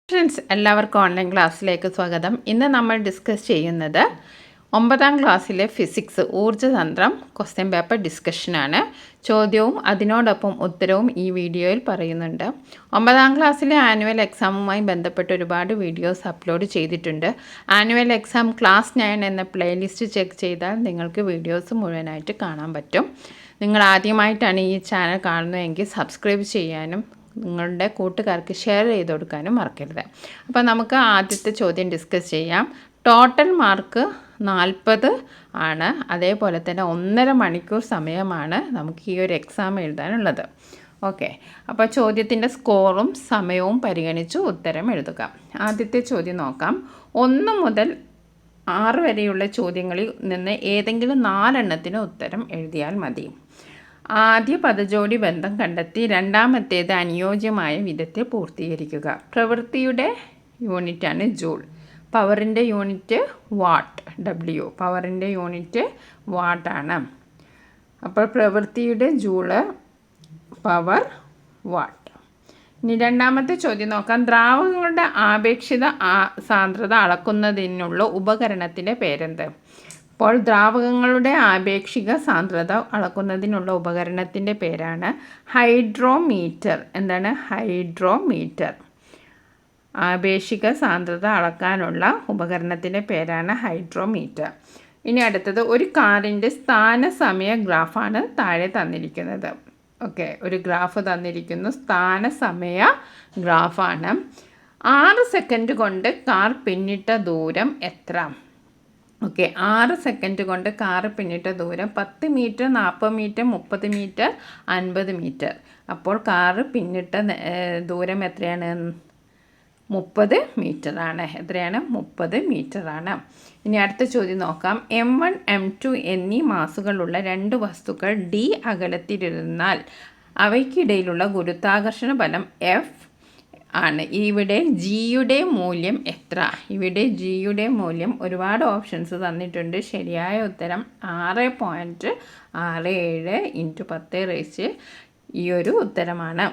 Friends എല്ലാവർക്കും online ക്ലാസ്സിലേക്ക് സ്വാഗതം. ഇന്ന് നമ്മൾ ഡിസ്കസ് ചെയ്യുന്നത് 9ാം ക്ലാസ്സിലെ ഫിസിക്സ് ഊർജ്ജതന്ത്രം ക്വസ്റ്റ്യൻ പേപ്പർ ഡിസ്കഷനാണ്. ചോദ്യവും അതിനോടൊപ്പം ഉത്തരവും ഈ വീഡിയോയിൽ പറയുന്നുണ്ട്. 9ാം ക്ലാസ്സിലെ ആനുവൽ എക്സാമുമായി ബന്ധപ്പെട്ട് ഒരുപാട് വീഡിയോസ് അപ്ലോഡ് ചെയ്തിട്ടുണ്ട്. ആനുവൽ എക്സാം ക്ലാസ് 9 എന്ന പ്ലേലിസ്റ്റ് ചെക്ക് ചെയ്താൽ നിങ്ങൾക്ക് വീഡിയോസ് മുഴുവനായിട്ട് കാണാൻ പറ്റും. നിങ്ങൾ ആദ്യമായിട്ടാണ് ഈ ചാനൽ കാണുന്നതെങ്കിൽ സബ്സ്ക്രൈബ് ചെയ്യാനും നിങ്ങളുടെ കൂട്ടുകാർക്ക് ഷെയർ ചെയ്ത് കൊടുക്കാനും മറക്കരുത്. അപ്പോൾ നമുക്ക് ആദ്യത്തെ ചോദ്യം ഡിസ്കസ് ചെയ്യാം. ടോട്ടൽ മാർക്ക് 40 ആണ്. അതേപോലെ തന്നെ 1.5 മണിക്കൂർ സമയമാണ് നമുക്ക് ഈ ഒരു എക്സാം എഴുതാനുള്ളത്. ഓക്കെ, അപ്പോൾ ചോദ്യത്തിൻ്റെ സ്കോറും സമയവും പരിഗണിച്ച് ഉത്തരം എഴുതുക. ആദ്യത്തെ ചോദ്യം നോക്കാം. 1 മുതൽ 6 വരെയുള്ള ചോദ്യങ്ങളിൽ നിന്ന് ഏതെങ്കിലും 4 എണ്ണത്തിന് ഉത്തരം എഴുതിയാൽ മതി. ആദ്യ പദജോടി ബന്ധം കണ്ടെത്തി രണ്ടാമത്തേത് അനുയോജ്യമായ വിധത്തിൽ പൂർത്തീകരിക്കുക. പ്രവൃത്തിയുടെ യൂണിറ്റാണ് ജൂൾ, പവറിൻ്റെ യൂണിറ്റ് വാട്ട്, ഡബ്ല്യു പവറിൻ്റെ യൂണിറ്റ് വാട്ടാണ്. അപ്പോൾ പ്രവൃത്തിയുടെ ജൂള്, പവർ, വാട്ട്. ഇനി രണ്ടാമത്തെ ചോദ്യം നോക്കാം. ദ്രാവകങ്ങളുടെ ആപേക്ഷിക സാന്ദ്രത അളക്കുന്നതിനുള്ള ഉപകരണത്തിൻ്റെ പേരെന്ത്? അപ്പോൾ ദ്രാവകങ്ങളുടെ ആപേക്ഷിക സാന്ദ്രത അളക്കുന്നതിനുള്ള ഉപകരണത്തിൻ്റെ പേരാണ് ഹൈഡ്രോമീറ്റർ. എന്താണ് ഹൈഡ്രോമീറ്റർ? ആപേക്ഷിക സാന്ദ്രത അളക്കാനുള്ള ഉപകരണത്തിൻ്റെ പേരാണ് ഹൈഡ്രോമീറ്റർ. ഇനി അടുത്തത്, ഒരു കാറിൻ്റെ സ്ഥാനസമയ ഗ്രാഫാണ് താഴെ തന്നിരിക്കുന്നത്. ഓക്കെ, ഒരു ഗ്രാഫ് തന്നിരിക്കുന്നു, സ്ഥാനസമയ ഗ്രാഫാണ്. 6 സെക്കൻഡ് കൊണ്ട് കാർ പിന്നിട്ട ദൂരം എത്ര? ഓക്കെ, 6 സെക്കൻഡ് കൊണ്ട് കാറ് പിന്നിട്ട ദൂരം 10 മീറ്റർ, 40 മീറ്റർ, 30 മീറ്റർ, 50 മീറ്റർ. അപ്പോൾ കാറ് പിന്നിട്ട ദൂരം എത്രയാണ്? 30 മീറ്ററാണ്. എത്രയാണ്? 30 മീറ്ററാണ്. ഇനി അടുത്ത ചോദ്യം നോക്കാം. M1 M2 എന്നീ മാസുകളുള്ള 2 വസ്തുക്കൾ D അകലത്തിലിരുന്നാൽ അവയ്ക്കിടയിലുള്ള ഗുരുത്വാകർഷണ ബലം F ആണ്. ഇവിടെ ജിയുടെ മൂല്യം എത്ര? ഇവിടെ ജിയുടെ മൂല്യം ഒരുപാട് ഓപ്ഷൻസ് തന്നിട്ടുണ്ട്. ശരിയായ ഉത്തരം 6.67 × 10 ഈ ഒരു ഉത്തരമാണ്.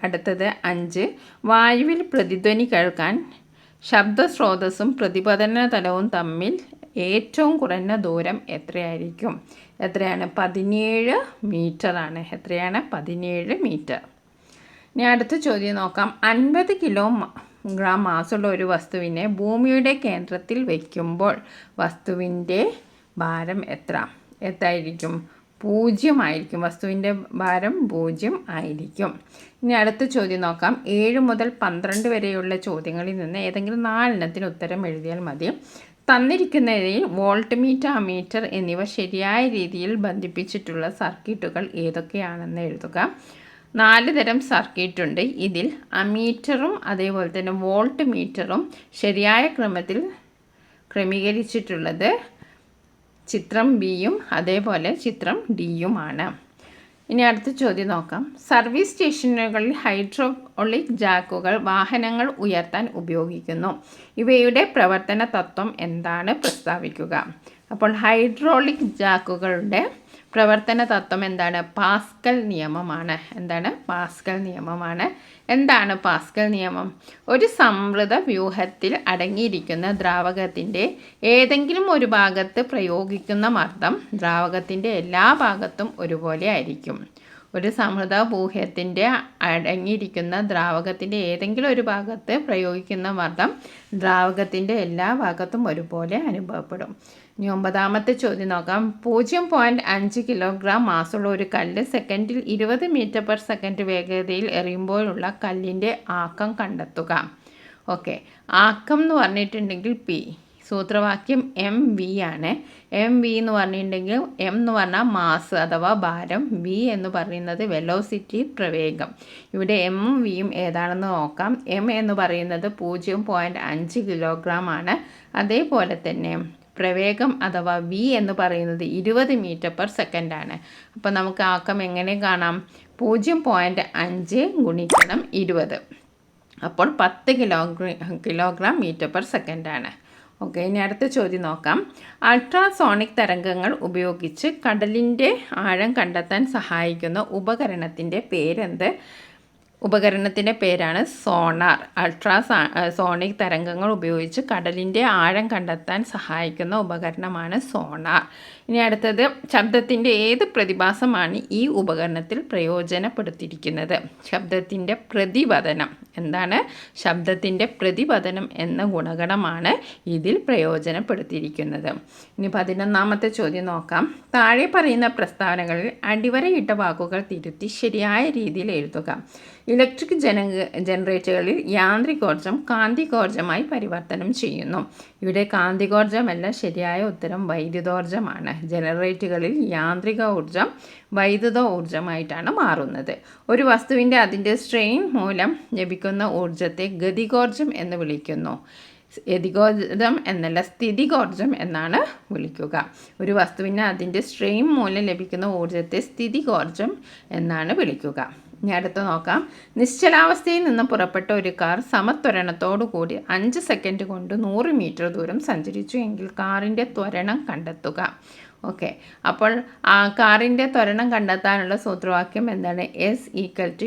അടുത്തത് 5. വായുവിൽ പ്രതിധ്വനി കേൾക്കാൻ ശബ്ദസ്രോതസ്സും പ്രതിപതന തലവും തമ്മിൽ ഏറ്റവും കുറഞ്ഞ ദൂരം എത്രയായിരിക്കും? എത്രയാണ്? 17 മീറ്ററാണ്. എത്രയാണ്? 17 മീറ്റർ. ഇനി അടുത്ത ചോദ്യം നോക്കാം. 50 കിലോഗ്രാം മാസുള്ള ഒരു വസ്തുവിനെ ഭൂമിയുടെ കേന്ദ്രത്തിൽ വയ്ക്കുമ്പോൾ വസ്തുവിൻ്റെ ഭാരം എത്രയായിരിക്കും? 0 ആയിരിക്കും. വസ്തുവിൻ്റെ ഭാരം 0 ആയിരിക്കും. ഇനി അടുത്ത ചോദ്യം നോക്കാം. 7 മുതൽ 12 വരെയുള്ള ചോദ്യങ്ങളിൽ നിന്ന് ഏതെങ്കിലും 4 എണ്ണത്തിന് ഉത്തരം എഴുതിയാൽ മതി. തന്നിരിക്കുന്നതിൽ വോൾട്ട് മീറ്റർ, അമീറ്റർ എന്നിവ ശരിയായ രീതിയിൽ ബന്ധിപ്പിച്ചിട്ടുള്ള സർക്യൂട്ടുകൾ ഏതൊക്കെയാണെന്ന് എഴുതുക. 4 തരം സർക്യൂട്ട് ഉണ്ട്. ഇതിൽ അമീറ്ററും അതേപോലെ തന്നെ വോൾട്ട് മീറ്ററും ശരിയായ ക്രമത്തിൽ ക്രമീകരിച്ചിട്ടുള്ളത് ചിത്രം ബിയും അതേപോലെ ചിത്രം ഡിയുമാണ്. ഇനി അടുത്ത ചോദ്യം നോക്കാം. സർവീസ് സ്റ്റേഷനുകളിൽ ഹൈഡ്രോളിക് ജാക്കുകൾ വാഹനങ്ങൾ ഉയർത്താൻ ഉപയോഗിക്കുന്നു. ഇവയുടെ പ്രവർത്തന തത്വം എന്താണ്? പ്രസ്താവിക്കുക. അപ്പോൾ ഹൈഡ്രോളിക് ജാക്കുകളുടെ പ്രവർത്തന തത്വം എന്താണ്? പാസ്കൽ നിയമമാണ്. എന്താണ്? പാസ്കൽ നിയമമാണ്. എന്താണ് പാസ്കൽ നിയമം? ഒരു സംവൃത വ്യൂഹത്തിൽ അടങ്ങിയിരിക്കുന്ന ദ്രാവകത്തിൻ്റെ ഏതെങ്കിലും ഒരു ഭാഗത്ത് പ്രയോഗിക്കുന്ന മർദ്ദം ദ്രാവകത്തിൻ്റെ എല്ലാ ഭാഗത്തും ഒരുപോലെ ആയിരിക്കും. ഒരു സമൃദ്ധ വ്യൂഹത്തിൻ്റെ അടങ്ങിയിരിക്കുന്ന ദ്രാവകത്തിൻ്റെ ഏതെങ്കിലും ഒരു ഭാഗത്ത് പ്രയോഗിക്കുന്ന മർദ്ദം ദ്രാവകത്തിൻ്റെ എല്ലാ ഭാഗത്തും ഒരുപോലെ അനുഭവപ്പെടും. ഇനി 9ാമത്തെ ചോദ്യം നോക്കാം. 0.5 കിലോഗ്രാം മാസുള്ള ഒരു കല്ല് സെക്കൻഡിൽ 20 മീറ്റർ/സെക്കൻഡ് വേഗതയിൽ എറിയുമ്പോഴുള്ള കല്ലിൻ്റെ ആക്കം കണ്ടെത്തുക. ഓക്കെ, ആക്കം എന്ന് പറഞ്ഞിട്ടുണ്ടെങ്കിൽ പി, സൂത്രവാക്യം MV ആണ്. MV എന്ന് പറഞ്ഞിട്ടുണ്ടെങ്കിൽ M എന്ന് പറഞ്ഞാൽ മാസ് അഥവാ ഭാരം, V എന്ന് പറയുന്നത് വെലോസിറ്റി, പ്രവേഗം. ഇവിടെ M-ഉം V-യും ഏതാണെന്ന് നോക്കാം. M എന്ന് പറയുന്നത് 0.5 കിലോഗ്രാം ആണ്. അതേപോലെ തന്നെ പ്രവേഗം അഥവാ V എന്ന് പറയുന്നത് 20 മീറ്റർ/സെക്കൻഡ് ആണ്. അപ്പോൾ നമുക്ക് ആക്കം എങ്ങനെ കാണാം? 0.5 ഗുണിക്കണം 20, അപ്പോൾ 10 കിലോഗ്രാം മീറ്റർ/സെക്കൻഡ് ആണ്. ഓക്കെ, ഇനി അടുത്ത ചോദ്യം നോക്കാം. അൾട്രാസോണിക് തരംഗങ്ങൾ ഉപയോഗിച്ച് കടലിൻ്റെ ആഴം കണ്ടെത്താൻ സഹായിക്കുന്ന ഉപകരണത്തിൻ്റെ പേരെന്ത്? ഉപകരണത്തിൻ്റെ പേരാണ് സോണാർ. സോണിക് തരംഗങ്ങൾ ഉപയോഗിച്ച് കടലിൻ്റെ ആഴം കണ്ടെത്താൻ സഹായിക്കുന്ന ഉപകരണമാണ് സോണാർ. ഇനി അടുത്തത്, ശബ്ദത്തിൻ്റെ ഏത് പ്രതിഭാസമാണ് ഈ ഉപകരണത്തിൽ പ്രയോജനപ്പെടുത്തിയിരിക്കുന്നത്? ശബ്ദത്തിൻ്റെ പ്രതിപതനം. എന്താണ്? ശബ്ദത്തിൻ്റെ പ്രതിപതനം എന്ന ഗുണഗണമാണ് ഇതിൽ പ്രയോജനപ്പെടുത്തിയിരിക്കുന്നത്. ഇനി 11ാമത്തെ ചോദ്യം നോക്കാം. താഴെ പറയുന്ന പ്രസ്താവനകളിൽ അടിവരയിട്ട വാക്കുകൾ തിരുത്തി ശരിയായ രീതിയിൽ എഴുതുക. ഇലക്ട്രിക് ജനറേറ്ററുകളിൽ യാന്ത്രികോർജം കാന്തികോർജമായി പരിവർത്തനം ചെയ്യുന്നു. ഇവിടെ കാന്തികോർജമല്ല, ശരിയായ ഉത്തരം വൈദ്യുതോർജമാണ്. ജനറേറ്ററുകളിൽ യാന്ത്രിക ഊർജം വൈദ്യുത ഊർജമായിട്ടാണ് മാറുന്നത്. ഒരു വസ്തുവിൻ്റെ അതിൻ്റെ സ്ട്രെയിൻ മൂലം ലഭിക്കുന്ന ഊർജത്തെ ഗതികോർജം എന്ന് വിളിക്കുന്നു. ഗതികോർജം എന്നല്ല, സ്ഥിതികോർജം എന്നാണ് വിളിക്കുക. ഒരു വസ്തുവിന് അതിൻ്റെ സ്ട്രെയിൻ മൂലം ലഭിക്കുന്ന ഊർജത്തെ സ്ഥിതികോർജം എന്നാണ് വിളിക്കുക. ഇനി അടുത്ത് നോക്കാം. നിശ്ചലാവസ്ഥയിൽ നിന്ന് പുറപ്പെട്ട ഒരു കാർ സമത്വരണത്തോടു കൂടി 5 സെക്കൻഡ് കൊണ്ട് 100 മീറ്റർ ദൂരം സഞ്ചരിച്ചു എങ്കിൽ കാറിൻ്റെ ത്വരണം കണ്ടെത്തുക. ഓക്കെ, അപ്പോൾ ആ കാറിൻ്റെ ത്വരണം കണ്ടെത്താനുള്ള സൂത്രവാക്യം എന്താണ്? S=ut +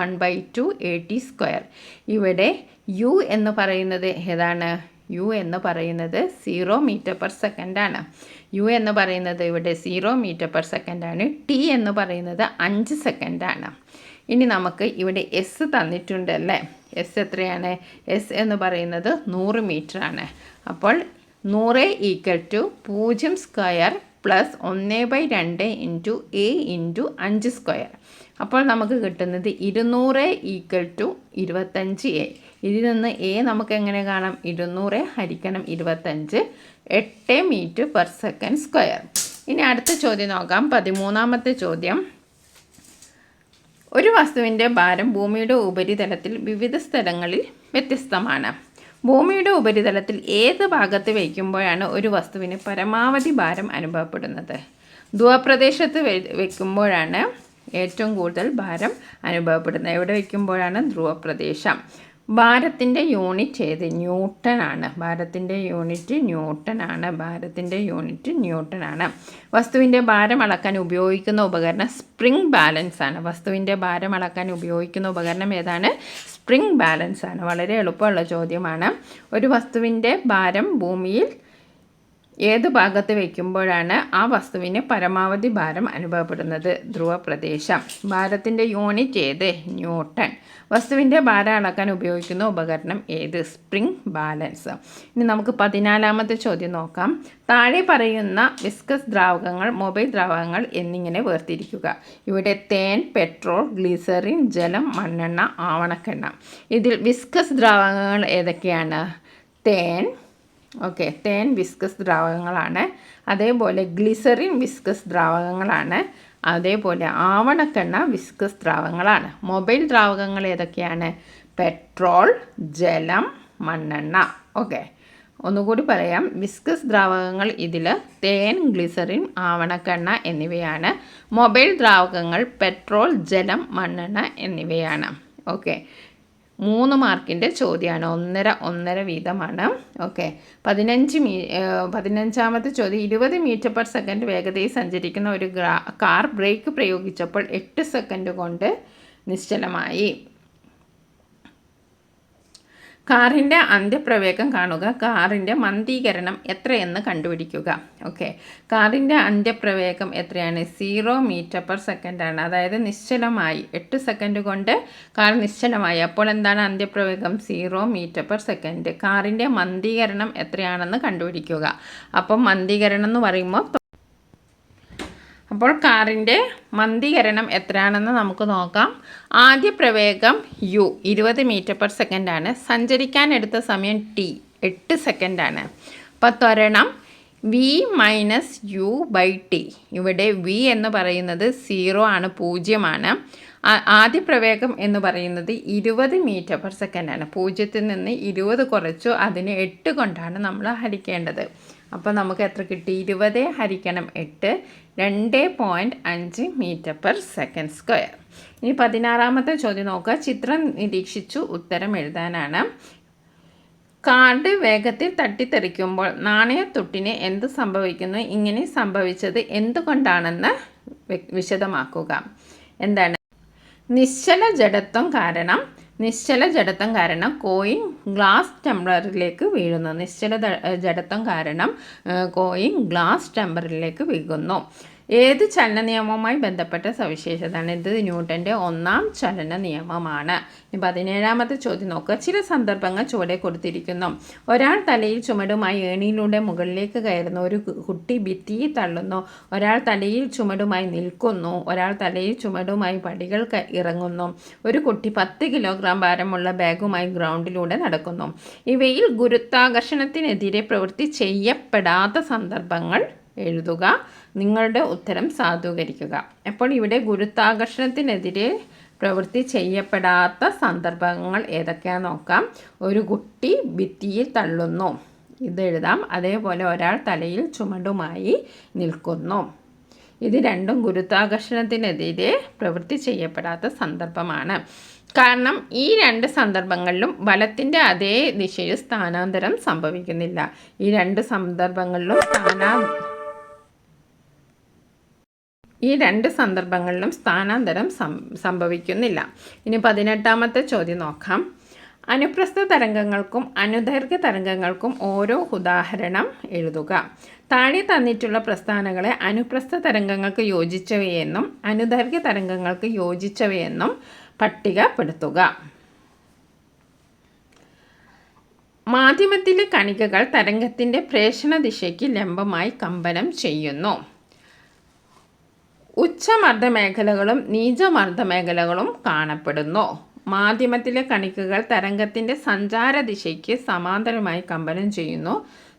1/2 at². ഇവിടെ u എന്ന് പറയുന്നത് ഏതാണ്? u എന്ന് പറയുന്നത് 0 മീറ്റർ/സെക്കൻഡ് ആണ്. u എന്ന് പറയുന്നത് ഇവിടെ 0 മീറ്റർ/സെക്കൻഡ് ആണ്. t എന്ന് പറയുന്നത് 5 സെക്കൻഡ് ആണ്. ഇനി നമുക്ക് ഇവിടെ s തന്നിട്ടുണ്ട് അല്ലേ? s എത്രയാണ്? s എന്ന് പറയുന്നത് 100 മീറ്റർ ആണ്. അപ്പോൾ 100 = 0² + 1/2 × a × 5². അപ്പോൾ നമുക്ക് കിട്ടുന്നത് 200 = 25a. ഇതിൽ നിന്ന് a നമുക്ക് എങ്ങനെ കാണാം? 200 × 25 8 മീറ്റർ/സെക്കൻഡ്². ഇനി അടുത്ത ചോദ്യം നോക്കാം. 13ാമത്തെ ചോദ്യം. ഒരു വസ്തുവിൻ്റെ ഭാരം ഭൂമിയുടെ ഉപരിതലത്തിൽ വിവിധ സ്ഥലങ്ങളിൽ വ്യത്യസ്തമാണ്. ഭൂമിയുടെ ഉപരിതലത്തിൽ ഏത് ഭാഗത്ത് വയ്ക്കുമ്പോഴാണ് ഒരു വസ്തുവിന് പരമാവധി ഭാരം അനുഭവപ്പെടുന്നത്? ധ്രുവപ്രദേശത്ത് വയ്ക്കുമ്പോഴാണ് ഏറ്റവും കൂടുതൽ ഭാരം അനുഭവപ്പെടുന്നത്. എവിടെ വയ്ക്കുമ്പോഴാണ്? ധ്രുവപ്രദേശം. ഭാരത്തിൻ്റെ യൂണിറ്റ് ഏത്? ന്യൂട്ടൺ ആണ്. ഭാരത്തിൻ്റെ യൂണിറ്റ് ന്യൂട്ടൺ ആണ്. വസ്തുവിൻ്റെ ഭാരം അളക്കാൻ ഉപയോഗിക്കുന്ന ഉപകരണം സ്പ്രിംഗ് ബാലൻസ് ആണ്. വസ്തുവിൻ്റെ ഭാരം അളക്കാൻ ഉപയോഗിക്കുന്ന ഉപകരണം ഏതാണ്? സ്പ്രിംഗ് ബാലൻസ് ആണ്. വളരെ എളുപ്പമുള്ള ചോദ്യമാണ്. ഒരു വസ്തുവിൻ്റെ ഭാരം ഭൂമിയിൽ ഏത് ഭാഗത്ത് വയ്ക്കുമ്പോഴാണ് ആ വസ്തുവിന് പരമാവധി ഭാരം അനുഭവപ്പെടുന്നത്? ധ്രുവപ്രദേശം. ഭാരത്തിൻ്റെ യൂണിറ്റ് ഏത്? ന്യൂട്ടൺ. വസ്തുവിൻ്റെ ഭാരം അളക്കാൻ ഉപയോഗിക്കുന്ന ഉപകരണം ഏത്? Spring balance. ഇനി നമുക്ക് 14ാമത്തെ ചോദ്യം നോക്കാം. താഴെ പറയുന്ന വിസ്കസ് ദ്രാവകങ്ങൾ മൊബൈൽ ദ്രാവകങ്ങൾ എന്നിങ്ങനെ വേർതിരിക്കുക. ഇവിടെ തേൻ, പെട്രോൾ, ഗ്ലിസറിൻ, ജലം, മണ്ണെണ്ണ, ആവണക്കെണ്ണ. ഇതിൽ വിസ്കസ് ദ്രാവകങ്ങൾ ഏതൊക്കെയാണ്? തേൻ. ഓക്കെ, തേൻ വിസ്കസ് ദ്രാവകങ്ങളാണ്. അതേപോലെ ഗ്ലിസറിൻ വിസ്കസ് ദ്രാവകങ്ങളാണ്. അതേപോലെ ആവണക്കെണ്ണ വിസ്കസ് ദ്രാവകങ്ങളാണ്. മൊബൈൽ ദ്രാവകങ്ങൾ ഏതൊക്കെയാണ്? പെട്രോൾ, ജലം, മണ്ണെണ്ണ. ഓക്കെ, ഒന്നുകൂടി പറയാം. വിസ്കസ് ദ്രാവകങ്ങൾ ഇതിൽ തേൻ, ഗ്ലിസറിൻ, ആവണക്കെണ്ണ എന്നിവയാണ്. മൊബൈൽ ദ്രാവകങ്ങൾ പെട്രോൾ, ജലം, മണ്ണെണ്ണ എന്നിവയാണ്. ഓക്കെ, 3 മാർക്കിൻ്റെ ചോദ്യമാണ്. 1.5 വീതമാണ്. ഓക്കെ, 15ാമത്തെ ചോദ്യം. 20 മീറ്റർ/സെക്കൻഡ് വേഗതയിൽ സഞ്ചരിക്കുന്ന ഒരു കാർ ബ്രേക്ക് പ്രയോഗിച്ചപ്പോൾ 8 സെക്കൻഡ് കൊണ്ട് നിശ്ചലമായി. കാറിൻ്റെ അന്ത്യപ്രവേഗം കാണുക. കാറിൻ്റെ മന്ദീകരണം എത്രയെന്ന് കണ്ടുപിടിക്കുക. ഓക്കെ, കാറിൻ്റെ അന്ത്യപ്രവേഗം എത്രയാണ്? 0 മീറ്റർ/സെക്കൻഡ് ആണ്. അതായത് നിശ്ചലമായി 8 സെക്കൻഡ് കൊണ്ട് കാർ നിശ്ചലമായി. അപ്പോൾ എന്താണ് അന്ത്യപ്രവേഗം? 0 മീറ്റർ/സെക്കൻഡ്. കാറിൻ്റെ മന്ദീകരണം എത്രയാണെന്ന് കണ്ടുപിടിക്കുക. അപ്പം മന്ദീകരണം എന്ന് പറയുമ്പോൾ കാറിൻ്റെ മന്ദീകരണം എത്രയാണെന്ന് നമുക്ക് നോക്കാം. ആദ്യ പ്രവേഗം u 20 മീറ്റർ/സെക്കൻഡ് ആണ്. സഞ്ചരിക്കാനെടുത്ത സമയം t 8 സെക്കൻഡ് ആണ്. അപ്പോൾ ത്വരണം v - u/t. ഇവിടെ v എന്ന് പറയുന്നത് 0 ആണ്, 0 ആണ്. ആദ്യ പ്രവേഗം എന്ന് പറയുന്നത് 20 മീറ്റർ/സെക്കൻഡ് ആണ്. 0-ൽ നിന്ന് 20 കുറച്ചു, അതിന് 8 കൊണ്ടാണ് നമ്മൾ ഹരിക്കേണ്ടത്. അപ്പോൾ നമുക്ക് എത്ര കിട്ടി? 20 ഹരിക്കണം 8 2.5 മീറ്റർ/സെക്കൻഡ്². ഇനി 16ാമത്തെ ചോദ്യം നോക്കുക. ചിത്രം നിരീക്ഷിച്ചു ഉത്തരം എഴുതാനാണ്. കാർഡ് വേഗത്തിൽ തട്ടിത്തെറിക്കുമ്പോൾ നാണയത്തുട്ടിന് എന്ത് സംഭവിക്കുന്നു? ഇങ്ങനെ സംഭവിച്ചത് എന്തുകൊണ്ടാണെന്ന് വിശദമാക്കുക. എന്താണ്? നിശ്ചല ജഡത്വം കാരണം കോയിൻ ഗ്ലാസ് ടംബ്ലറിലേക്ക് വീഴുന്നു. നിശ്ചല ജഡത്വം കാരണം കോയിൻ ഗ്ലാസ് ടംബ്ലറിലേക്ക് വീഴുന്നു. ഏത് ചലന നിയമവുമായി ബന്ധപ്പെട്ട സവിശേഷതയാണ്? ഇത് ന്യൂട്ടൻ്റെ ഒന്നാം ചലന നിയമമാണ്. 17ാമത്തെ ചോദ്യം നോക്കുക. ചില സന്ദർഭങ്ങൾ ചുവടെ കൊടുത്തിരിക്കുന്നു. ഒരാൾ തലയിൽ ചുമടുമായി ഏണിയിലൂടെ മുകളിലേക്ക് കയറുന്നു. ഒരു കുട്ടി ഭിത്തിയിൽ തള്ളുന്നു. ഒരാൾ തലയിൽ ചുമടുമായി നിൽക്കുന്നു. ഒരാൾ തലയിൽ ചുമടുമായി പടികൾ ഇറങ്ങുന്നു. ഒരു കുട്ടി 10 കിലോഗ്രാം ഭാരമുള്ള ബാഗുമായി ഗ്രൗണ്ടിലൂടെ നടക്കുന്നു. ഇവയിൽ ഗുരുത്വാകർഷണത്തിനെതിരെ പ്രവൃത്തി ചെയ്യപ്പെടാത്ത സന്ദർഭങ്ങൾ എഴുതുക. നിങ്ങളുടെ ഉത്തരം സാധൂകരിക്കുക. അപ്പോൾ ഇവിടെ ഗുരുത്വാകർഷണത്തിനെതിരെ പ്രവൃത്തി ചെയ്യപ്പെടാത്ത സന്ദർഭങ്ങൾ ഏതൊക്കെയാണെന്ന് നോക്കാം. ഒരു കുട്ടി ഭിത്തിയിൽ തള്ളുന്നു, ഇത് എഴുതാം. അതേപോലെ ഒരാൾ തലയിൽ ചുമടുമായി നിൽക്കുന്നു. ഇത് രണ്ടും ഗുരുത്വാകർഷണത്തിനെതിരെ പ്രവൃത്തി ചെയ്യപ്പെടാത്ത സന്ദർഭമാണ്. കാരണം ഈ രണ്ട് സന്ദർഭങ്ങളിലും ബലത്തിൻ്റെ അതേ ദിശയിൽ സ്ഥാനാന്തരം സംഭവിക്കുന്നില്ല. ഈ രണ്ട് സന്ദർഭങ്ങളിലും സ്ഥാനാന്തരം സംഭവിക്കുന്നില്ല. ഇനി 18ാമത്തെ ചോദ്യം നോക്കാം. അനുപ്രസ്ഥ തരംഗങ്ങൾക്കും അനുദൈർഘ്യ തരംഗങ്ങൾക്കും ഓരോ ഉദാഹരണം എഴുതുക. താഴെ തന്നിട്ടുള്ള പ്രസ്ഥാനങ്ങളെ അനുപ്രസ്ഥ തരംഗങ്ങൾക്ക് യോജിച്ചവയെന്നും അനുദൈർഘ്യ തരംഗങ്ങൾക്ക് യോജിച്ചവയെന്നും പട്ടികപ്പെടുത്തുക. മാധ്യമത്തിലെ കണികകൾ തരംഗത്തിൻ്റെ പ്രേഷണ ദിശയ്ക്ക് ലംബമായി കമ്പനം ചെയ്യുന്നു. ഉച്ചമർദ്ദ മേഖലകളും നീചമർദ്ദ മേഖലകളും കാണപ്പെടുന്നു. മാധ്യമത്തിലെ കണികകൾ തരംഗത്തിൻ്റെ സഞ്ചാര ദിശയ്ക്ക് സമാന്തരമായി കമ്പനം ചെയ്യുന്നു.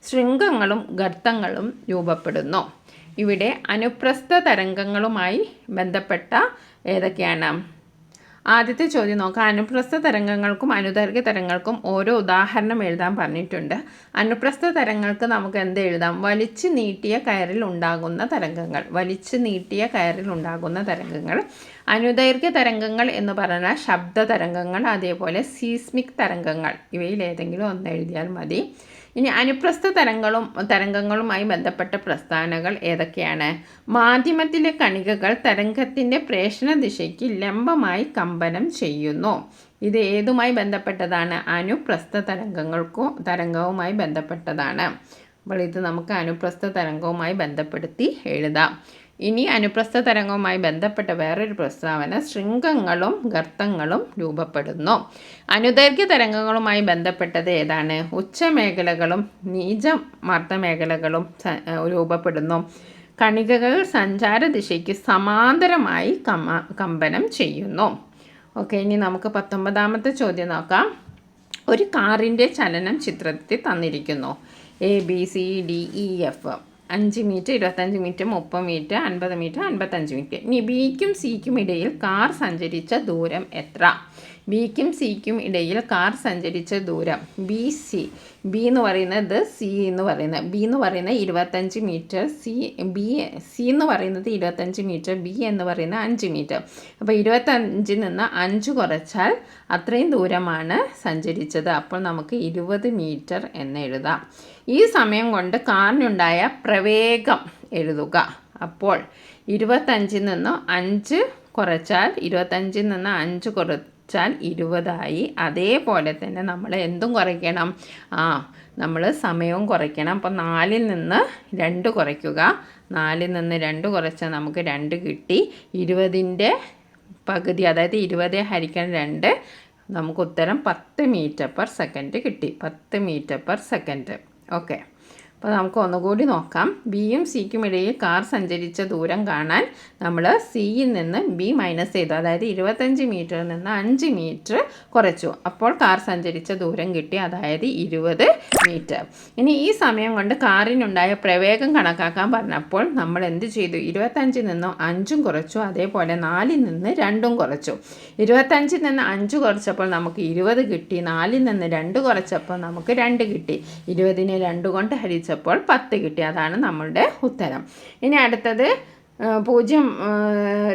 ശൃംഗങ്ങളും ഗർത്തങ്ങളും രൂപപ്പെടുന്നു. ഇവിടെ അനുപ്രസ്ഥ തരംഗങ്ങളുമായി ബന്ധപ്പെട്ട ഏതൊക്കെയാണ്? ആദ്യത്തെ ചോദ്യം നോക്കാം. അനുപ്രസ്ഥ തരംഗങ്ങൾക്കും അനുദൈർഘ്യ തരംഗങ്ങൾക്കും ഓരോ ഉദാഹരണം എഴുതാൻ പറഞ്ഞിട്ടുണ്ട്. അനുപ്രസ്ഥ തരംഗങ്ങൾക്ക് നമുക്ക് എന്ത് എഴുതാം? വലിച്ചു നീട്ടിയ കയറിൽ ഉണ്ടാകുന്ന തരംഗങ്ങൾ. അനുദൈർഘ്യ തരംഗങ്ങൾ എന്ന് പറഞ്ഞാൽ ശബ്ദ തരംഗങ്ങൾ, അതേപോലെ സീസ്മിക് തരംഗങ്ങൾ. ഇവയിൽ ഏതെങ്കിലും ഒന്ന് എഴുതിയാൽ മതി. ഇനി അനുപ്രസ്ഥ തരംഗങ്ങളുമായി ബന്ധപ്പെട്ട പ്രസ്ഥാനങ്ങൾ ഏതൊക്കെയാണ്? മാധ്യമത്തിലെ കണികകൾ തരംഗത്തിൻ്റെ പ്രേഷണ ദിശയ്ക്ക് ലംബമായി കമ്പനം ചെയ്യുന്നു. ഇത് ഏതുമായി ബന്ധപ്പെട്ടതാണ്? അനുപ്രസ്ഥ തരംഗവുമായി ബന്ധപ്പെട്ടതാണ്. അപ്പോൾ ഇത് നമുക്ക് അനുപ്രസ്ഥ തരംഗവുമായി ബന്ധപ്പെടുത്തി എഴുതാം. ഇനി അനുപ്രസ്ഥ തരംഗവുമായി ബന്ധപ്പെട്ട വേറൊരു പ്രസ്താവന, ശൃംഗങ്ങളും ഗർത്തങ്ങളും രൂപപ്പെടുന്നു. അനുദൈർഘ്യ തരംഗങ്ങളുമായി ബന്ധപ്പെട്ടത് ഏതാണ്? ഉച്ചമേഖലകളും നീചമർദ്ദ മേഖലകളും രൂപപ്പെടുന്നു. കണികകൾ സഞ്ചാര ദിശയ്ക്ക് സമാന്തരമായി കമ്പനം ചെയ്യുന്നു. ഓക്കെ, ഇനി നമുക്ക് 19ാമത്തെ ചോദ്യം നോക്കാം. ഒരു കാറിൻ്റെ ചലനം ചിത്രത്തിൽ തന്നിരിക്കുന്നു. ABCDEF 5 metre, 25 metre, 30 metre, 50 metre, 55 metre. ഇനി ബിക്കും സിക്കും ഇടയിൽ കാർ സഞ്ചരിച്ച ദൂരം എത്ര? ബിക്കും സിക്കും ഇടയിൽ കാർ സഞ്ചരിച്ച ദൂരം ബി എന്ന് പറയുന്നത് സി എന്ന് പറയുന്നത് ബി എന്ന് പറയുന്നത് 25 മീറ്റർ, സി എന്ന് പറയുന്നത് 25 മീറ്റർ, ബി എന്ന് പറയുന്നത് 5 മീറ്റർ. അപ്പോൾ 25 നിന്ന് 5 കുറച്ചാൽ അത്രയും ദൂരമാണ് സഞ്ചരിച്ചത്. അപ്പോൾ നമുക്ക് 20 മീറ്റർ എന്ന് എഴുതാം. ഈ സമയം കൊണ്ട് കാറിനുണ്ടായ പ്രവേഗം എഴുതുക. അപ്പോൾ 25 നിന്ന് 5 കുറച്ചാൽ 20 അതേപോലെ തന്നെ നമ്മൾ എന്തും കുറയ്ക്കണം? നമ്മൾ സമയവും കുറയ്ക്കണം. അപ്പോൾ 4-ൽ നിന്ന് 2 കുറയ്ക്കുക. 4-ൽ നിന്ന് 2 കുറച്ചാൽ നമുക്ക് 2 കിട്ടി. 20ൻ്റെ പകുതി, അതായത് 20 ഹരിക്കാൻ 2, നമുക്ക് ഉത്തരം 10 മീറ്റർ പെർ സെക്കൻഡ് കിട്ടി. 10 മീറ്റർ പെർ സെക്കൻഡ്. ഓക്കെ, അപ്പോൾ നമുക്ക് ഒന്നുകൂടി നോക്കാം. ബിയും സിക്കും ഇടയിൽ കാർ സഞ്ചരിച്ച ദൂരം കാണാൻ നമ്മൾ സിയിൽ നിന്ന് ബി മൈനസ് ചെയ്തു. അതായത് 25 മീറ്ററിൽ നിന്ന് 5 മീറ്റർ കുറച്ചു. അപ്പോൾ കാർ സഞ്ചരിച്ച ദൂരം കിട്ടി, അതായത് 20 മീറ്റർ. ഇനി ഈ സമയം കൊണ്ട് കാറിനുണ്ടായ പ്രവേഗം കണക്കാക്കാൻ പറഞ്ഞപ്പോൾ നമ്മൾ എന്ത് ചെയ്തു? 25 നിന്ന് 5 കുറച്ചു. അതേപോലെ 4-ൽ നിന്ന് 2 കുറച്ചു. 25 നിന്ന് 5 കുറച്ചപ്പോൾ നമുക്ക് 20 കിട്ടി. 4-ൽ നിന്ന് 2 കുറച്ചപ്പോൾ നമുക്ക് 2 കിട്ടി. 20-നെ 2 കൊണ്ട് ഹരിച്ചപ്പോൾ 10 കിട്ടി. അതാണ് നമ്മളുടെ ഉത്തരം. ഇനി അടുത്തത് 0,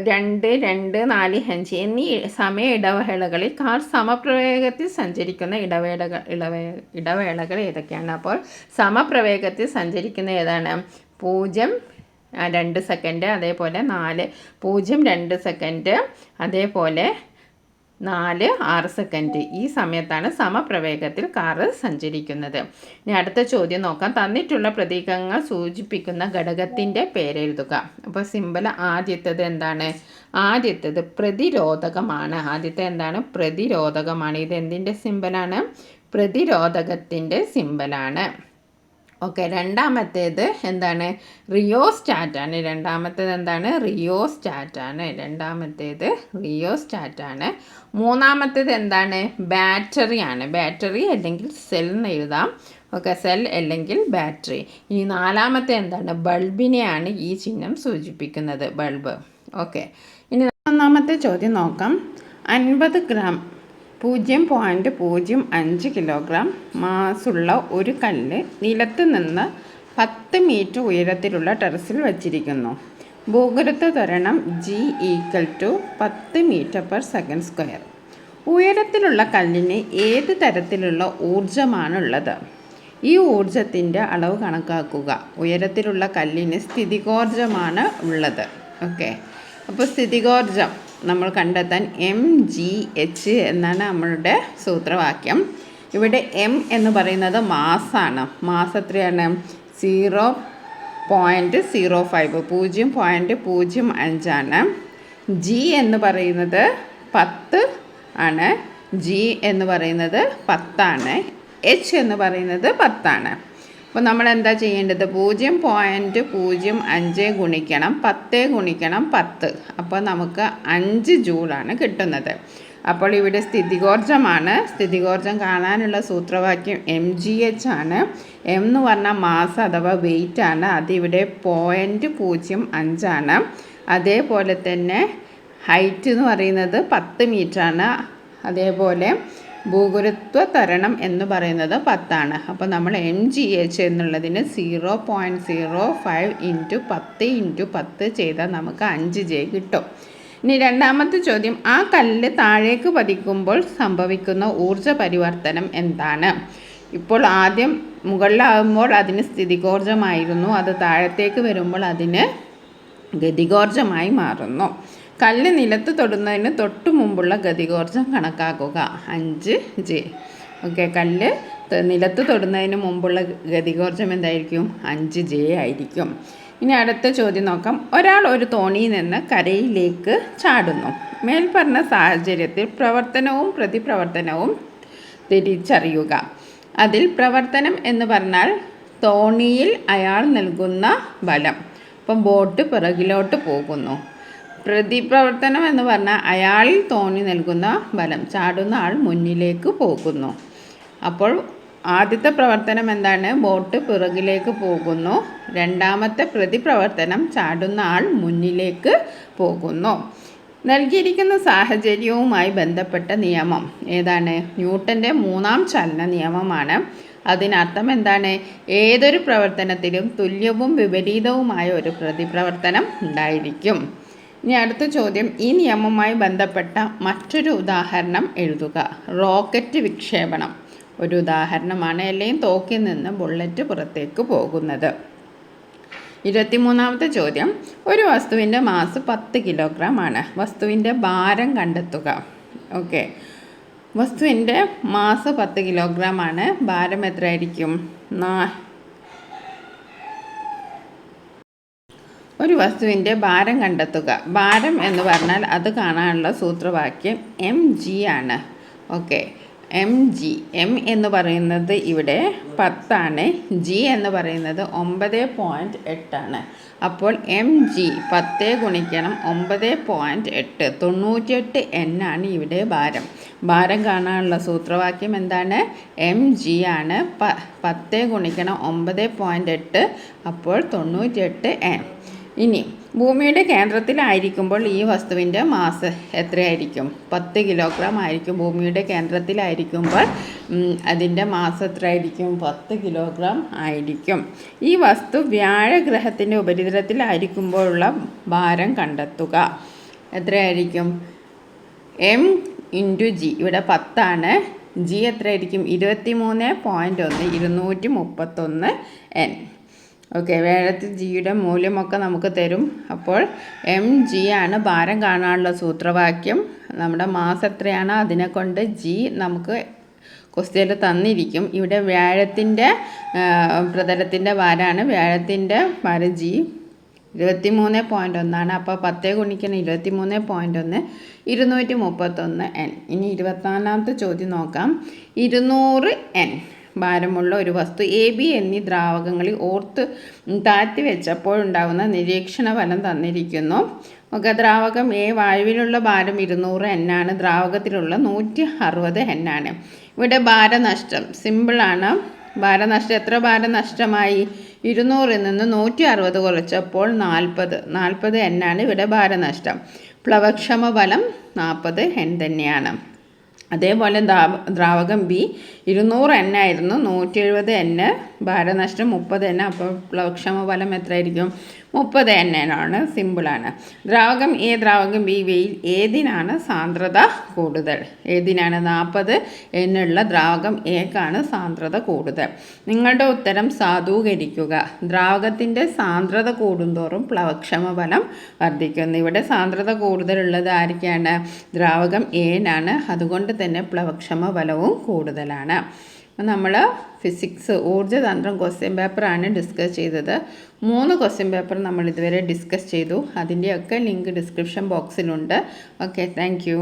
2, 2, 4, 5 എന്നീ സമയ ഇടവേളകളിൽ കാർ സമപ്രവേഗത്തിൽ സഞ്ചരിക്കുന്ന ഇടവേളകൾ ഏതൊക്കെയാണ്? അപ്പോൾ സമപ്രവേഗത്തിൽ സഞ്ചരിക്കുന്ന ഏതാണ്? 0, 2 സെക്കൻഡ്, അതേപോലെ 4:02 സെക്കൻഡ്, അതേപോലെ 4:06 സെക്കൻഡ്. ഈ സമയത്താണ് സമപ്രവേഗത്തിൽ കാറ് സഞ്ചരിക്കുന്നത്. ഇനി അടുത്ത ചോദ്യം നോക്കാം. തന്നിട്ടുള്ള പ്രതീകങ്ങൾ സൂചിപ്പിക്കുന്ന ഘടകത്തിൻ്റെ പേരെഴുതുക. അപ്പോൾ സിമ്പൽ ആദ്യത്തേത് എന്താണ്? ആദ്യത്തേത് പ്രതിരോധകമാണ്. ആദ്യത്തെ എന്താണ്? പ്രതിരോധകമാണ്. ഇത് എന്തിൻ്റെ സിമ്പലാണ്? പ്രതിരോധകത്തിൻ്റെ സിമ്പലാണ്. ഓക്കെ, രണ്ടാമത്തേത് എന്താണ്? റിയോസ്റ്റാറ്റാണ്. രണ്ടാമത്തേത് എന്താണ്? റിയോസ്റ്റാറ്റാണ്. മൂന്നാമത്തേത് എന്താണ്? ബാറ്ററിയാണ്. ബാറ്ററി അല്ലെങ്കിൽ സെൽ എന്ന് എഴുതാം. ഓക്കെ, സെൽ അല്ലെങ്കിൽ ബാറ്ററി. ഇനി നാലാമത്തെ എന്താണ്? ബൾബിനെയാണ് ഈ ചിഹ്നം സൂചിപ്പിക്കുന്നത്, ബൾബ്. ഓക്കെ, ഇനി ഒന്നാമത്തെ ചോദ്യം നോക്കാം. 50 ഗ്രാം 0.05 കിലോഗ്രാം മാസുള്ള ഒരു കല്ല് നിലത്ത് നിന്ന് 10 മീറ്റർ ഉയരത്തിലുള്ള ടെറസിൽ വച്ചിരിക്കുന്നു. ഭൂഗുരുത്വ ത്വരണം G = 10 മീറ്റർ/സെക്കൻഡ്². ഉയരത്തിലുള്ള കല്ലിന് ഏത് തരത്തിലുള്ള ഊർജമാണുള്ളത്? ഈ ഊർജത്തിൻ്റെ അളവ് കണക്കാക്കുക. ഉയരത്തിലുള്ള കല്ലിന് സ്ഥിതികോർജമാണ് ഉള്ളത്. ഓക്കെ, അപ്പോൾ സ്ഥിതികോർജം നമ്മൾ കണ്ടെത്താൻ mgh എന്നാണ് നമ്മളുടെ സൂത്രവാക്യം. ഇവിടെ m എന്ന് പറയുന്നത് മാസാണ്. മാസ് എത്രയാണ്? 0.05 0.05 ആണ്. g എന്ന് പറയുന്നത് 10 ആണ്. g എന്ന് പറയുന്നത് 10 ആണ്. h എന്ന് പറയുന്നത് 10 ആണ്. അപ്പോൾ നമ്മൾ എന്താ ചെയ്യേണ്ടത്? 0.05 ഗുണിക്കണം 10 ഗുണിക്കണം 10. അപ്പോൾ നമുക്ക് 5 ജൂളാണ് കിട്ടുന്നത്. അപ്പോൾ ഇവിടെ സ്ഥിതികോർജമാണ്. സ്ഥിതികോർജം കാണാനുള്ള സൂത്രവാക്യം mgh ആണ്. m എന്ന് പറഞ്ഞാൽ മാസ് അഥവാ വെയിറ്റ് ആണ്. അതിവിടെ 0.05 ആണ്. അതേപോലെ തന്നെ ഹൈറ്റ് എന്ന് പറയുന്നത് 10 മീറ്റർ ആണ്. അതേപോലെ ഭൂഗുരുത്വ ത്വരണം എന്ന് പറയുന്നത് 10 ആണ്. അപ്പോൾ നമ്മൾ mgh എന്നുള്ളതിന് 0.05 × 10 × 10 ചെയ്താൽ നമുക്ക് 5J കിട്ടും. ഇനി രണ്ടാമത്തെ ചോദ്യം. ആ കല്ല് താഴേക്ക് പതിക്കുമ്പോൾ സംഭവിക്കുന്ന ഊർജ പരിവർത്തനം എന്താണ്? ഇപ്പോൾ ആദ്യം മുകളിലാകുമ്പോൾ അതിന് സ്ഥിതികോർജമായിരുന്നു. അത് താഴത്തേക്ക് വരുമ്പോൾ അതിന് ഗതികോർജമായി മാറുന്നു. കല്ല് നിലത്ത് തൊടുന്നതിന് തൊട്ട് മുമ്പുള്ള ഗതികോർജം കണക്കാക്കുക. 5J. ഓക്കെ, കല്ല് നിലത്ത് തൊടുന്നതിന് മുമ്പുള്ള ഗതികോർജം എന്തായിരിക്കും? 5J ആയിരിക്കും. ഇനി അടുത്ത ചോദ്യം നോക്കാം. ഒരാൾ ഒരു തോണിയിൽ നിന്ന് കരയിലേക്ക് ചാടുന്നു. മേൽപ്പറഞ്ഞ സാഹചര്യത്തിൽ പ്രവർത്തനവും പ്രതിപ്രവർത്തനവും തിരിച്ചറിയുക. അതിൽ പ്രവർത്തനം എന്ന് പറഞ്ഞാൽ തോണിയിൽ അയാൾ നൽകുന്ന ബലം. അപ്പം ബോട്ട് പിറകിലോട്ട് പോകുന്നു. പ്രതിപ്രവർത്തനം എന്ന് പറഞ്ഞാൽ അയാളിൽ തോന്നി നൽകുന്ന ബലം. ചാടുന്ന ആൾ മുന്നിലേക്ക് പോകുന്നു. അപ്പോൾ ആദ്യത്തെ പ്രവർത്തനം എന്താണ്? ബോട്ട് പിറകിലേക്ക് പോകുന്നു. രണ്ടാമത്തെ പ്രതിപ്രവർത്തനം ചാടുന്ന ആൾ മുന്നിലേക്ക് പോകുന്നു. നൽകിയിരിക്കുന്ന സാഹചര്യവുമായി ബന്ധപ്പെട്ട നിയമം ഏതാണ്? ന്യൂട്ടൻ്റെ 3ാം ചലന നിയമമാണ്. അതിനർത്ഥം എന്താണ്? ഏതൊരു പ്രവർത്തനത്തിലും തുല്യവും വിപരീതവുമായ ഒരു പ്രതിപ്രവർത്തനം ഉണ്ടായിരിക്കും. ഇനി അടുത്ത ചോദ്യം. ഈ നിയമവുമായി ബന്ധപ്പെട്ട മറ്റൊരു ഉദാഹരണം എഴുതുക. റോക്കറ്റ് വിക്ഷേപണം ഒരു ഉദാഹരണമാണ്. അല്ലെങ്കിൽ തോക്കിൽ നിന്ന് ബുള്ളറ്റ് പുറത്തേക്ക് പോകുന്നത്. 23ാമത്തെ ചോദ്യം. ഒരു വസ്തുവിൻ്റെ മാസ് 10 കിലോഗ്രാം ആണ്. വസ്തുവിൻ്റെ ഭാരം കണ്ടെത്തുക. ഓക്കെ, വസ്തുവിൻ്റെ മാസ് 10 കിലോഗ്രാം ആണ്. ഭാരം എത്രയായിരിക്കും? ഒരു വസ്തുവിൻ്റെ ഭാരം കണ്ടെത്തുക. ഭാരം എന്ന് പറഞ്ഞാൽ അത് കാണാനുള്ള സൂത്രവാക്യം mg ആണ്. Okay, mg. m എന്ന് പറയുന്നത് ഇവിടെ 10 ആണ്. g എന്ന് പറയുന്നത് 9.8 ആണ്. അപ്പോൾ mg 10 ഗുണിക്കണം 9.8 98 n ആണ് ഇവിടെ ഭാരം. ഭാരം കാണാനുള്ള സൂത്രവാക്യം എന്താണ്? mg ആണ്. 10 ഗുണിക്കണം 9.8 അപ്പോൾ 98 n. ഇനി ഭൂമിയുടെ കേന്ദ്രത്തിലായിരിക്കുമ്പോൾ ഈ വസ്തുവിൻ്റെ മാസ് എത്രയായിരിക്കും? 10 കിലോഗ്രാം ആയിരിക്കും. ഭൂമിയുടെ കേന്ദ്രത്തിലായിരിക്കുമ്പോൾ അതിൻ്റെ മാസ് എത്രയായിരിക്കും? 10 കിലോഗ്രാം ആയിരിക്കും. ഈ വസ്തു വ്യാഴഗ്രഹത്തിൻ്റെ ഉപരിതലത്തിലായിരിക്കുമ്പോഴുള്ള ഭാരം കണ്ടെത്തുക. എത്രയായിരിക്കും? m × g. ഇവിടെ 10 ആണ്. g എത്രയായിരിക്കും? 23.1 231 n. ഓക്കെ, വേഴത്തിൽ ജിയുടെ മൂല്യമൊക്കെ നമുക്ക് തരും. അപ്പോൾ mg ആണ് ഭാരം കാണാനുള്ള സൂത്രവാക്യം. നമ്മുടെ മാസ് എത്രയാണ് അതിനെ കൊണ്ട് g നമുക്ക് ക്വസ്റ്റ്യനിൽ തന്നിരിക്കും. ഇവിടെ വ്യാഴത്തിൻ്റെ പ്രതലത്തിൻ്റെ ഭാരമാണ്. വ്യാഴത്തിൻ്റെ ഭാരം g 23.1 അപ്പോൾ 10 ഗുണിക്കണം 23.1 231 n. ഇനി 24ാമത്തെ ചോദ്യം നോക്കാം. 200 n ഭാരമുള്ള ഒരു വസ്തു AB എന്നീ ദ്രാവകങ്ങളിൽ താഴ്ത്തി വെച്ചപ്പോഴുണ്ടാകുന്ന നിരീക്ഷണ ഫലം തന്നിരിക്കുന്നു. ഓക്കെ, ദ്രാവകം A വായുവിലുള്ള ഭാരം 200 n ആണ്. ദ്രാവകത്തിലുള്ള 160 n ആണ്. ഇവിടെ ഭാരനഷ്ടം സിമ്പിളാണ്. ഭാരനഷ്ടം എത്ര ഭാരം നഷ്ടമായി? 200ൽ നിന്ന് 160 കുറച്ചപ്പോൾ 40 n ആണ് ഇവിടെ ഭാരനഷ്ടം. പ്ലവക്ഷമ ബലം 40 n തന്നെയാണ്. അതേപോലെ ദ്രാവകം B 200 n ആയിരുന്നു, 170 n, ഭാരനഷ്ടം 30 n. അപ്പോൾ പ്ലവക്ഷമ ബലം എത്രയായിരിക്കും? 30 n ആണ്. സിമ്പിളാണ്. ദ്രാവകം A ദ്രാവകം B ഇവയിൽ ഏതിനാണ് സാന്ദ്രത കൂടുതൽ? ഏതിനാണ്? 40 n ഉള്ള ദ്രാവകം Aക്കാണ് സാന്ദ്രത കൂടുതൽ. നിങ്ങളുടെ ഉത്തരം സാധൂകരിക്കുക. ദ്രാവകത്തിൻ്റെ സാന്ദ്രത കൂടുന്തോറും പ്ലവക്ഷമ ബലം വർദ്ധിക്കുന്നു. ഇവിടെ സാന്ദ്രത കൂടുതലുള്ളത് ആർക്കാണ്? ദ്രാവകം Aനാണ്. അതുകൊണ്ട് തന്നെ പ്ലവക്ഷമ ബലവും കൂടുതലാണ്. നമ്മൾ ഫിസിക്സ് ഊർജ്ജതന്ത്രം ക്വസ്റ്റ്യൻ പേപ്പറാണ് ഡിസ്കസ് ചെയ്തത്. 3 ക്വസ്റ്റ്യൻ പേപ്പർ നമ്മൾ ഇതുവരെ ഡിസ്കസ് ചെയ്തു. അതിൻ്റെയൊക്കെ ലിങ്ക് ഡിസ്ക്രിപ്ഷൻ ബോക്സിലുണ്ട്. Okay, thank U.